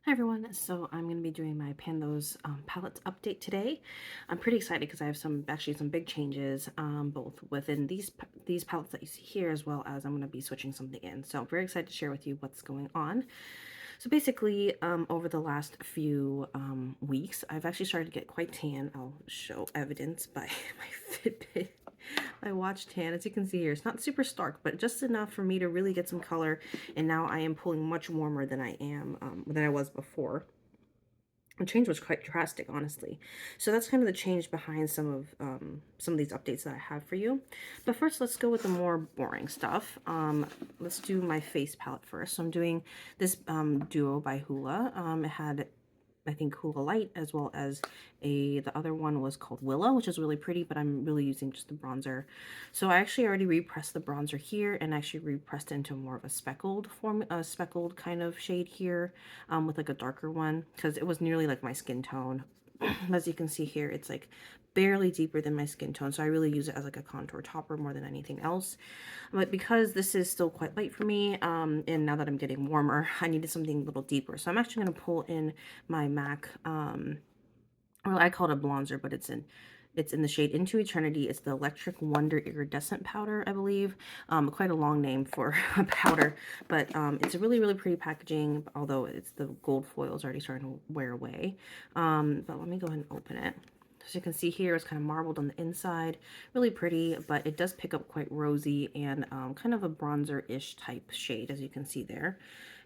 Hi everyone, so I'm going to be doing my Pandos palettes update today. I'm pretty excited because I have some big changes, both within these palettes that you see here, as well as I'm going to be switching something in. So I'm very excited to share with you what's going on. So basically, over the last few weeks, I've actually started to get quite tan. I'll show evidence by my Fitbit. My watch tan, as you can see here, it's not super stark, but just enough for me to really get some color. And now I am pulling much warmer than than I was before. The change was quite drastic, honestly. So that's kind of the change behind some of these updates that I have for you. But first, let's go with the more boring stuff. Let's do my face palette first. So I'm doing this duo by Hoola. It had, I think, Hoola Light, as well as the other one was called Willow, which is really pretty, but I'm really using just the bronzer. So I actually already repressed the bronzer here and actually repressed into more of a speckled kind of shade here, with like a darker one, because it was nearly like my skin tone. As you can see here, it's like barely deeper than my skin tone, so I really use it as like a contour topper more than anything else. But because this is still quite light for me, and now that I'm getting warmer, I needed something a little deeper. So I'm actually going to pull in my MAC, well, I call it a bronzer, but it's in the shade Into Eternity. It's the Electric Wonder Iridescent Powder, I believe. Quite a long name for a powder, but it's a really, really pretty packaging, although it's the gold foil is already starting to wear away. But let me go ahead and open it. As you can see here, it's kind of marbled on the inside, really pretty, but it does pick up quite rosy and kind of a bronzer-ish type shade, as you can see there.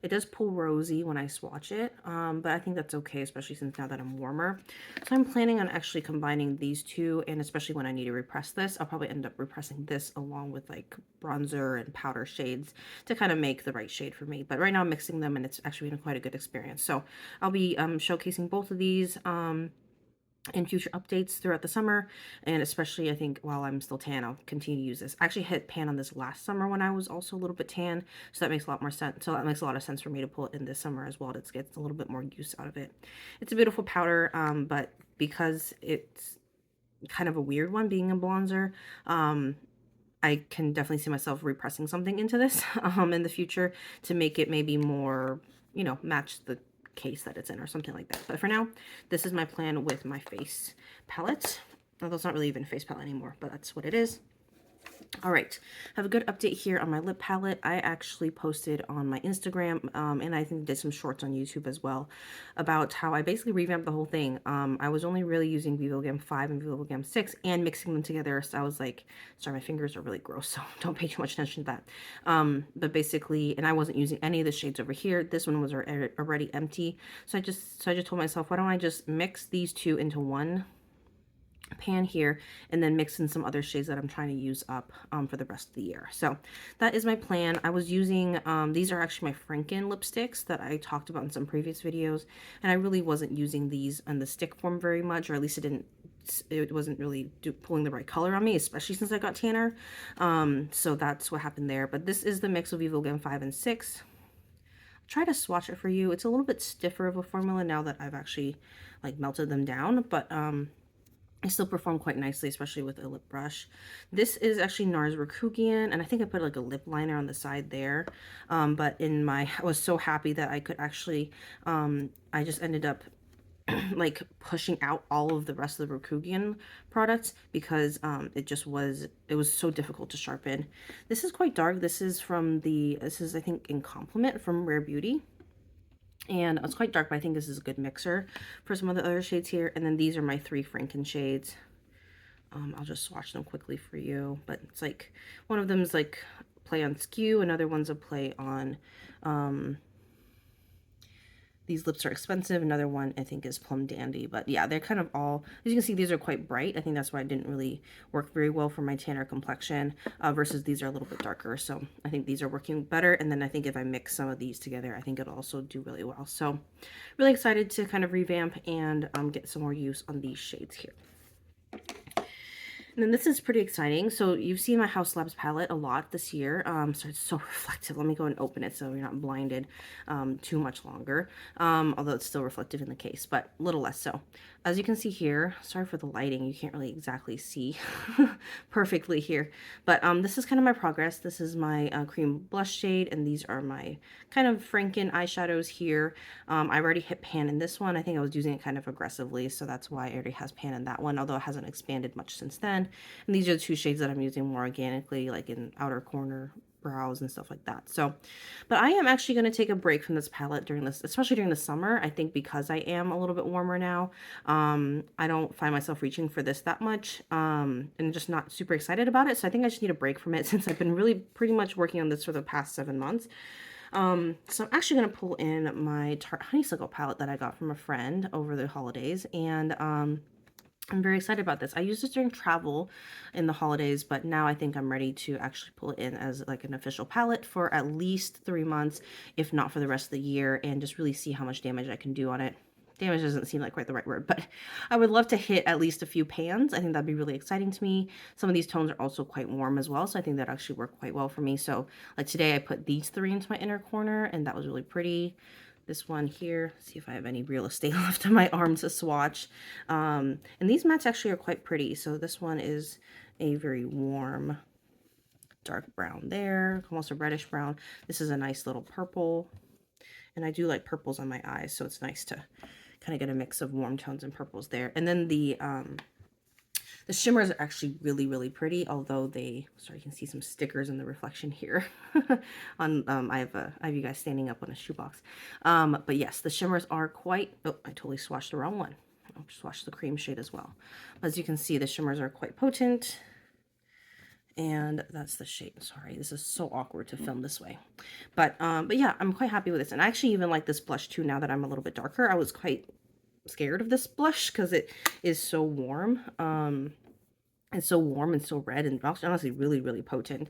It does pull rosy when I swatch it, but I think that's okay, especially since now that I'm warmer. So I'm planning on actually combining these two, and especially when I need to repress this, I'll probably end up repressing this along with like bronzer and powder shades to kind of make the right shade for me. But right now I'm mixing them, and it's actually been quite a good experience. So I'll be showcasing both of these in future updates throughout the summer, and especially I think while I'm still tan, I'll continue to use this. I actually hit pan on this last summer when I was also a little bit tan, so that makes a lot more sense. So that makes a lot of sense for me to pull it in this summer as well to get a little bit more use out of it. It's a beautiful powder, but because it's kind of a weird one being a bronzer, I can definitely see myself repressing something into this in the future to make it maybe more, match the case that it's in or something like that. But for now, this is my plan with my face palette. Although it's not really even a face palette anymore, but that's what it is. All right, have a good update here on my lip palette. I actually posted on my Instagram, and I think did some shorts on YouTube as well, about how I basically revamped the whole thing. I was only really using Vivogam 5 and Vivogam 6 and mixing them together. So I was like, sorry, my fingers are really gross, so don't pay too much attention to that. But basically, and I wasn't using any of the shades over here. This one was already empty. So I just told myself, why don't I just mix these two into one pan here and then mix in some other shades that I'm trying to use up for the rest of the year. So that is my plan. I was using, these are actually my Franken lipsticks that I talked about in some previous videos, and I really wasn't using these in the stick form very much, or at least it wasn't really pulling the right color on me, especially since I got tanner. So that's what happened there. But this is the mix of Vivogam 5 and 6. Try to swatch it for you. It's a little bit stiffer of a formula now that I've actually like melted them down, but I still perform quite nicely, especially with a lip brush. This is actually NARS Rikugian, and I think I put like a lip liner on the side there. But I was so happy that I could actually, I just ended up like pushing out all of the rest of the Rikugian products because it was so difficult to sharpen. This is quite dark. This is I think in Compliment from Rare Beauty. And it's quite dark, but I think this is a good mixer for some of the other shades here. And then these are my 3 Franken shades. I'll just swatch them quickly for you. But it's like, one of them is like play on Skew, another one's a play on These Lips Are Expensive. Another one I think is Plum Dandy. But yeah, they're kind of all, as you can see, these are quite bright. I think that's why it didn't really work very well for my tanner complexion, versus these are a little bit darker. So I think these are working better. And then I think if I mix some of these together, I think it'll also do really well. So really excited to kind of revamp and get some more use on these shades here. And then this is pretty exciting. So you've seen my Haus Labs palette a lot this year. So it's so reflective. Let me go and open it so you're not blinded too much longer. Although it's still reflective in the case, but a little less so. As you can see here, sorry for the lighting, you can't really exactly see perfectly here. But this is kind of my progress. This is my cream blush shade, and these are my kind of Franken eyeshadows here. I already hit pan in this one. I think I was using it kind of aggressively, so that's why it already has pan in that one, although it hasn't expanded much since then. And these are the two shades that I'm using more organically, like in outer corner brows and stuff like that. So, but I am actually going to take a break from this palette during this, especially during the summer. I think because I am a little bit warmer now, I don't find myself reaching for this that much, and just not super excited about it. So I think I just need a break from it since I've been really pretty much working on this for the past 7 months. So I'm actually going to pull in my Tarte Honeysuckle palette that I got from a friend over the holidays, and I'm very excited about this. I used this during travel in the holidays, but now I think I'm ready to actually pull it in as like an official palette for at least 3 months, if not for the rest of the year, and just really see how much damage I can do on it. Damage doesn't seem like quite the right word, but I would love to hit at least a few pans. I think that'd be really exciting to me. Some of these tones are also quite warm as well, so I think that actually worked quite well for me. So like today I put these 3 into my inner corner, and that was really pretty. This one here, see if I have any real estate left on my arm to swatch. And these mattes actually are quite pretty. So this one is a very warm dark brown there, almost a reddish brown. This is a nice little purple. And I do like purples on my eyes, so it's nice to kind of get a mix of warm tones and purples there. And then the shimmers are actually really, really pretty, although sorry, you can see some stickers in the reflection here. On I have you guys standing up on a shoebox. But yes, the shimmers are quite, oh, I totally swatched the wrong one. I'll swatch the cream shade as well. As you can see, the shimmers are quite potent. And that's the shade. Sorry, this is so awkward to film this way. But yeah, I'm quite happy with this. And I actually even like this blush too now that I'm a little bit darker. I was quite scared of this blush because it is so warm. It's so warm and so red and honestly really, really potent.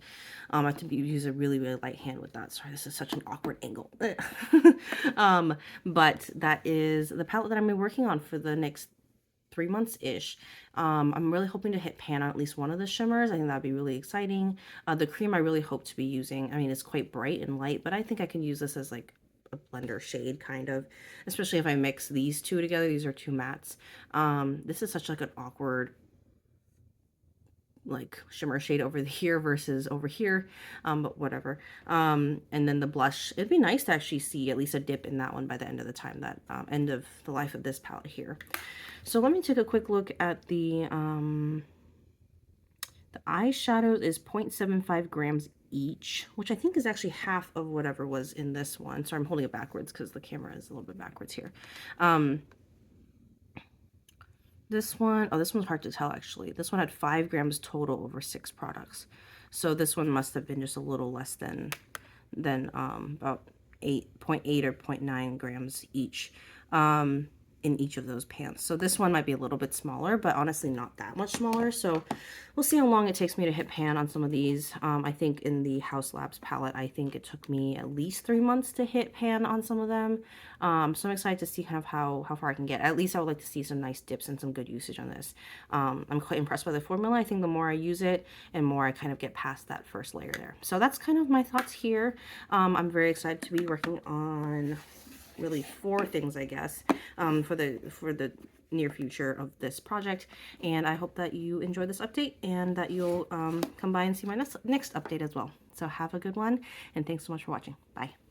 I have to use a really, really light hand with that. Sorry, this is such an awkward angle. But that is the palette that I'm working on for the next 3 months-ish. I'm really hoping to hit pan on at least one of the shimmers. I think that'd be really exciting. The cream I really hope to be using, I mean, it's quite bright and light, but I think I can use this as like a blender shade kind of, especially if I mix these two together. These are 2 mattes. This is such like an awkward like shimmer shade over here versus over here, but whatever. And then the blush, it'd be nice to actually see at least a dip in that one by the end of the time, that end of the life of this palette here. So let me take a quick look at the eyeshadows is 0.75 grams each, which I think is actually half of whatever was in this one. So I'm holding it backwards because the camera is a little bit backwards here. This one, oh, this one's hard to tell actually. This one had 5 grams total over 6 products. So this one must have been just a little less than about 8.8 or 0.9 grams each. In each of those pans. So this one might be a little bit smaller, but honestly not that much smaller. So we'll see how long it takes me to hit pan on some of these. I think in the Haus Labs palette, I think it took me at least 3 months to hit pan on some of them. So I'm excited to see kind of how far I can get. At least I would like to see some nice dips and some good usage on this. I'm quite impressed by the formula. I think the more I use it and more I kind of get past that first layer there. So that's kind of my thoughts here. I'm very excited to be working on really 4 things, I guess, for the near future of this project. And I hope that you enjoyed this update and that you'll come by and see my next update as well. So have a good one, and thanks so much for watching. Bye.